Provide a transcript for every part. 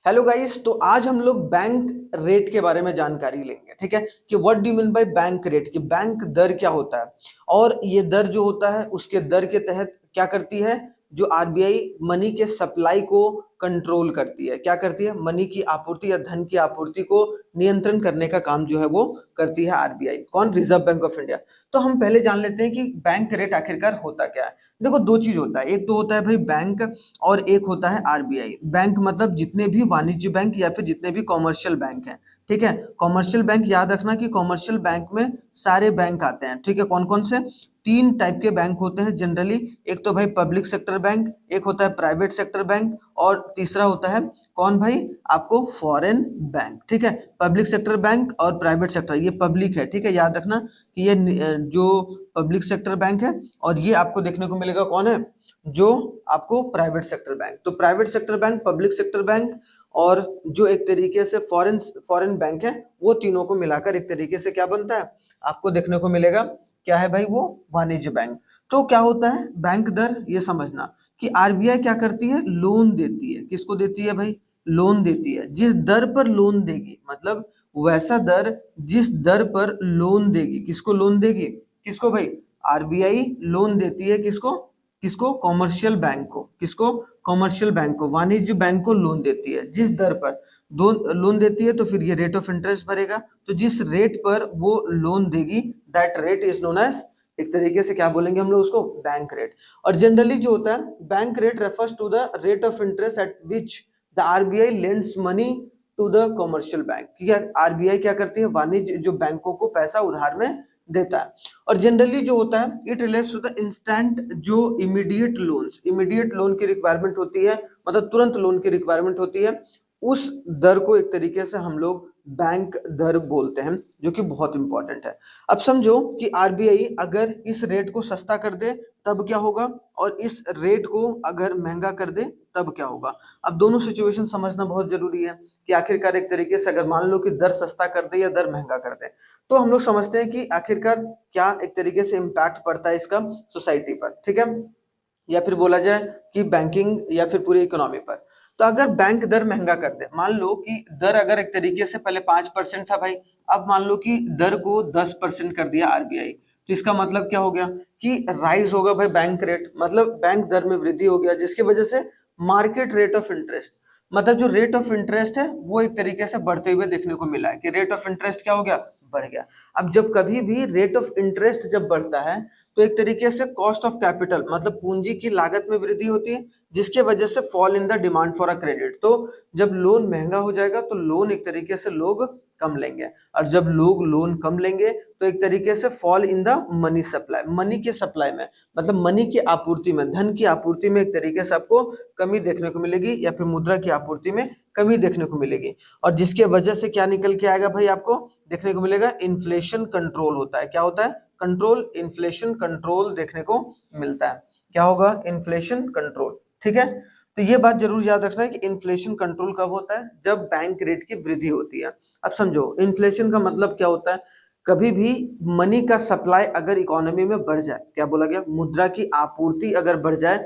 Hello guys. तो आज हम लोग बैंक रेट के बारे में जानकारी लेंगे। ठीक है कि what do you mean by bank rate, कि बैंक दर क्या होता है और ये दर जो होता है उसके दर के तहत क्या करती है, जो आरबीआई मनी के सप्लाई को कंट्रोल करती है। क्या करती है? मनी की आपूर्ति या धन की आपूर्ति को नियंत्रण करने का काम जो है वो करती है आरबीआई। कौन? Reserve bank of India. तो हम पहले जान लेते हैं कि बैंक रेट आखिरकार होता क्या है। देखो, दो चीज होता है। एक तो होता है भाई बैंक और एक होता है आरबीआई। बैंक मतलब जितने भी वाणिज्य बैंक या फिर जितने भी कॉमर्शियल बैंक हैं। ठीक है, कॉमर्शियल बैंक याद रखना कि कॉमर्शियल बैंक में सारे बैंक आते हैं। ठीक है, कौन कौन से? तीन टाइप के बैंक होते हैं जनरली। एक तो भाई पब्लिक सेक्टर बैंक, एक होता है प्राइवेट सेक्टर बैंक और तीसरा होता है कौन भाई? आपको फॉरेन बैंक। ठीक है, पब्लिक सेक्टर बैंक और प्राइवेट सेक्टर, ये पब्लिक है। ठीक है, याद रखना कि ये जो पब्लिक सेक्टर बैंक है और ये आपको देखने को मिलेगा कौन है? जो आपको प्राइवेट सेक्टर बैंक। तो private sector bank, public sector bank और जो एक तरीके से फॉरेन फॉरेन बैंक है, वो तीनों को मिलाकर एक तरीके से क्या बनता है आपको देखने को मिलेगा? क्या है भाई? वो वाणिज्य बैंक। तो क्या होता है बैंक दर, ये समझना कि आरबीआई क्या करती है? लोन देती है। किसको देती है भाई? लोन देती है। जिस दर पर लोन देगी, मतलब वैसा दर जिस दर पर लोन देगी। किसको लोन देगी? किसको भाई? आरबीआई लोन देती है किसको? किसको? कॉमर्शियल बैंक को। किसको? कॉमर्शियल बैंक को, वाणिज्य बैंक को लोन देती है। जिस दर पर दो लोन देती है तो फिर ये रेट ऑफ इंटरेस्ट भरेगा। तो जिस रेट पर वो लोन देगी, that rate is known as, एक तरीके से क्या बोलेंगे हम लोग उसको? Bank rate. और जनरली जो होता है bank rate refers to the rate of interest at which the RBI lends money to the commercial bank. क्या आरबीआई क्या करती है? वाणिज्य जो बैंकों को पैसा उधार में देता है। और जनरली जो होता है it relates to the instant, जो इमीडिएट लोन्स, इमीडिएट लोन की रिक्वायरमेंट होती है, मतलब तुरंत लोन की रिक्वायरमेंट होती है, उस दर को एक तरीके से हम लोग बैंक दर बोलते हैं, जो कि बहुत इंपॉर्टेंट है। अब समझो कि आरबीआई अगर इस रेट को सस्ता कर दे तब क्या होगा, और इस रेट को अगर महंगा कर दे तब क्या होगा। अब दोनों सिचुएशन समझना बहुत जरूरी है कि आखिरकार एक तरीके से अगर मान लो कि दर सस्ता कर दे या दर महंगा कर दे, तो हम लोग समझते हैं कि आखिरकार क्या एक तरीके से इम्पैक्ट पड़ता है इसका सोसाइटी पर। ठीक है, या फिर बोला जाए कि बैंकिंग या फिर पूरी इकोनॉमी पर। तो अगर बैंक दर महंगा कर दे, मान लो कि दर अगर एक तरीके से पहले 5% था भाई, अब मान लो कि दर को 10% कर दिया आरबीआई, तो इसका मतलब क्या हो गया कि राइज होगा भाई बैंक रेट, मतलब बैंक दर में वृद्धि हो गया, जिसकी वजह से मार्केट रेट ऑफ इंटरेस्ट, मतलब जो रेट ऑफ इंटरेस्ट है वो एक तरीके से बढ़ते हुए देखने को मिला है कि रेट ऑफ इंटरेस्ट क्या हो गया? बढ़ गया। अब जब कभी भी रेट ऑफ इंटरेस्ट जब बढ़ता है तो एक तरीके से कॉस्ट ऑफ कैपिटल, मतलब पूंजी की लागत में वृद्धि होती है, जिसके वजह से fall in the demand for a credit. तो जब लोन महंगा हो जाएगा तो लोन एक तरीके से लोग कम लेंगे, और जब लोग लोन कम लेंगे तो एक तरीके से fall in the money supply, money के सप्लाई में, मतलब मनी की आपूर्ति में, धन की आपूर्ति में एक तरीके से आपको कमी देखने को मिलेगी, या फिर मुद्रा की आपूर्ति में कमी देखने को मिलेगी। और जिसके वजह से क्या निकल के आएगा भाई? आपको देखने को मिलेगा इन्फ्लेशन कंट्रोल होता है। क्या होता है? कंट्रोल, इन्फ्लेशन कंट्रोल देखने को मिलता है। क्या होगा? Inflation control. ठीक है, तो ये बात जरूर याद रखना है कि इन्फ्लेशन कंट्रोल कब होता है? जब बैंक रेट की वृद्धि होती है। अब समझो इन्फ्लेशन का मतलब क्या होता है? कभी भी मनी का सप्लाई अगर इकोनॉमी में बढ़ जाए, क्या बोला गया? मुद्रा की आपूर्ति अगर बढ़ जाए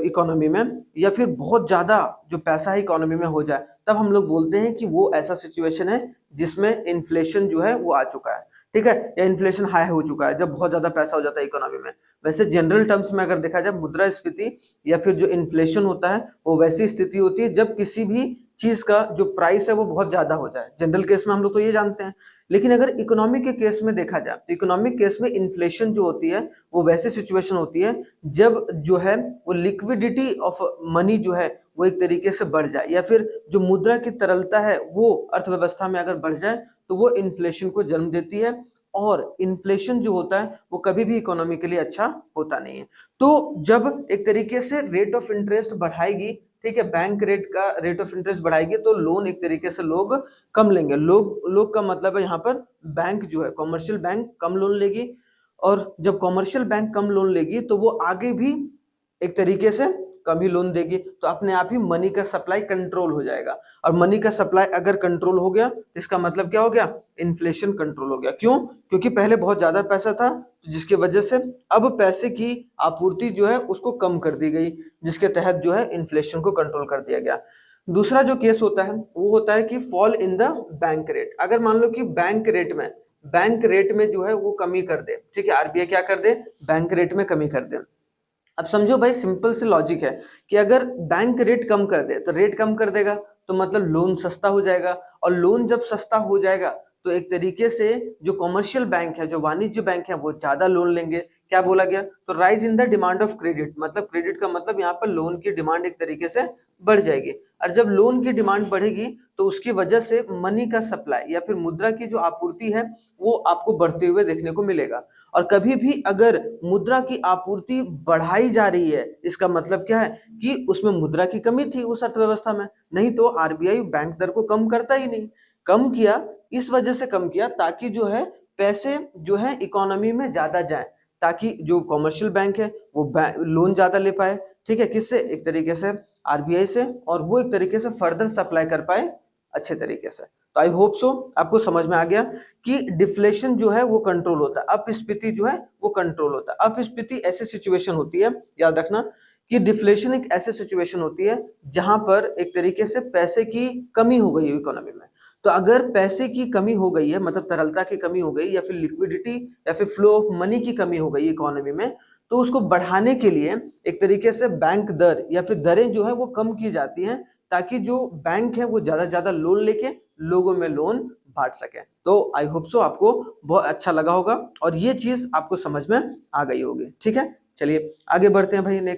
इकोनॉमी में, या फिर बहुत ज्यादा जो पैसा है इकोनॉमी में हो जाए, तब हम लोग बोलते हैं कि वो ऐसा सिचुएशन है जिसमें इन्फ्लेशन जो है वो आ चुका है। ठीक है, या इन्फ्लेशन हाई हो चुका है, जब बहुत ज्यादा पैसा हो जाता है इकोनॉमी में। वैसे जनरल टर्म्स में अगर देखा जाए, मुद्रास्फीति या फिर जो इन्फ्लेशन होता है वो वैसी स्थिति होती है जब किसी भी चीज का जो प्राइस है वो बहुत ज्यादा हो जाए। जनरल केस में हम लोग तो ये जानते हैं। लेकिन अगर इकोनॉमिक के केस में देखा जाए तो इकोनॉमिक केस में इन्फ्लेशन जो होती है वो वैसी सिचुएशन होती है जब जो है वो लिक्विडिटी ऑफ मनी जो है वो एक तरीके से बढ़ जाए, या फिर जो मुद्रा की तरलता है वो अर्थव्यवस्था में अगर बढ़ जाए तो वो इन्फ्लेशन को जन्म देती है। और इन्फ्लेशन जो होता है वो कभी भी इकोनॉमी के लिए अच्छा होता नहीं है। तो जब एक तरीके से रेट ऑफ इंटरेस्ट बढ़ाएगी, ठीक है, बैंक रेट का रेट ऑफ इंटरेस्ट बढ़ाएगी, तो लोन एक तरीके से लोग कम लेंगे। लोग लोग का मतलब है यहाँ पर बैंक जो है कॉमर्शियल बैंक कम लोन लेगी। और जब कॉमर्शियल बैंक कम लोन लेगी तो वो आगे भी एक तरीके से कम ही लोन देगी, तो अपने आप ही मनी का सप्लाई कंट्रोल हो जाएगा। और मनी का सप्लाई अगर कंट्रोल हो गया तो इसका मतलब क्या हो गया? इन्फ्लेशन कंट्रोल हो गया। क्यों? क्योंकि पहले बहुत ज्यादा पैसा था, जिसके वजह से अब पैसे की आपूर्ति जो है उसको कम कर दी गई, जिसके तहत जो है इन्फ्लेशन को कंट्रोल कर दिया गया। दूसरा जो केस होता है वो होता है कि fall in the bank rate. अगर मान लो कि बैंक रेट में जो है वो कमी कर दे, ठीक है, आरबीआई क्या कर दे, बैंक रेट में कमी कर दे। अब समझो भाई, सिंपल से लॉजिक है कि अगर बैंक रेट कम कर दे तो रेट कम कर देगा तो मतलब लोन सस्ता हो जाएगा, और लोन जब सस्ता हो जाएगा तो एक तरीके से जो कमर्शियल बैंक है, जो वाणिज्य बैंक है, वो ज्यादा लोन लेंगे। क्या बोला गया, तो rise in the demand of credit, मतलब क्रेडिट का मतलब यहाँ पर लोन की डिमांड एक तरीके से बढ़ जाएगी। और जब लोन की डिमांड बढ़ेगी तो उसकी वजह से मनी का सप्लाई या फिर मुद्रा की जो आपूर्ति है वो आपको बढ़ते हुए देखने को मिलेगा। और कभी भी अगर मुद्रा की आपूर्ति बढ़ाई जा रही है, इसका मतलब क्या है कि उसमें मुद्रा की कमी थी उस अर्थव्यवस्था में, नहीं तो आरबीआई बैंक दर को कम करता ही नहीं। कम किया, इस वजह से कम किया ताकि जो है पैसे जो है इकोनॉमी में ज्यादा जाए, ताकि जो कॉमर्शियल बैंक है वो लोन ज्यादा ले पाए, ठीक है, किससे, एक तरीके से आरबीआई से, और वो एक तरीके से फर्दर सप्लाई कर पाए अच्छे तरीके से। तो आई होप सो आपको समझ में आ गया कि डिफ्लेशन जो है वो कंट्रोल होता है, अपस्फीति जो है वो कंट्रोल होता है। अपस्फीति ऐसी सिचुएशन होती है, याद रखना, कि डिफ्लेशन एक ऐसी सिचुएशन होती है जहां पर एक तरीके से पैसे की कमी हो गई है इकोनॉमी में। तो अगर पैसे की कमी हो गई है, मतलब तरलता की कमी हो गई, या फिर लिक्विडिटी या फिर फ्लो ऑफ मनी की कमी हो गई इकोनॉमी में, तो उसको बढ़ाने के लिए एक तरीके से बैंक दर या फिर दरें जो है वो कम की जाती हैं, ताकि जो बैंक है वो ज्यादा ज्यादा लोन लेके लोगों में लोन बांट सके। तो आई होप सो आपको बहुत अच्छा लगा होगा और ये चीज आपको समझ में आ गई होगी। ठीक है, चलिए आगे बढ़ते हैं भाई। नेक्स्ट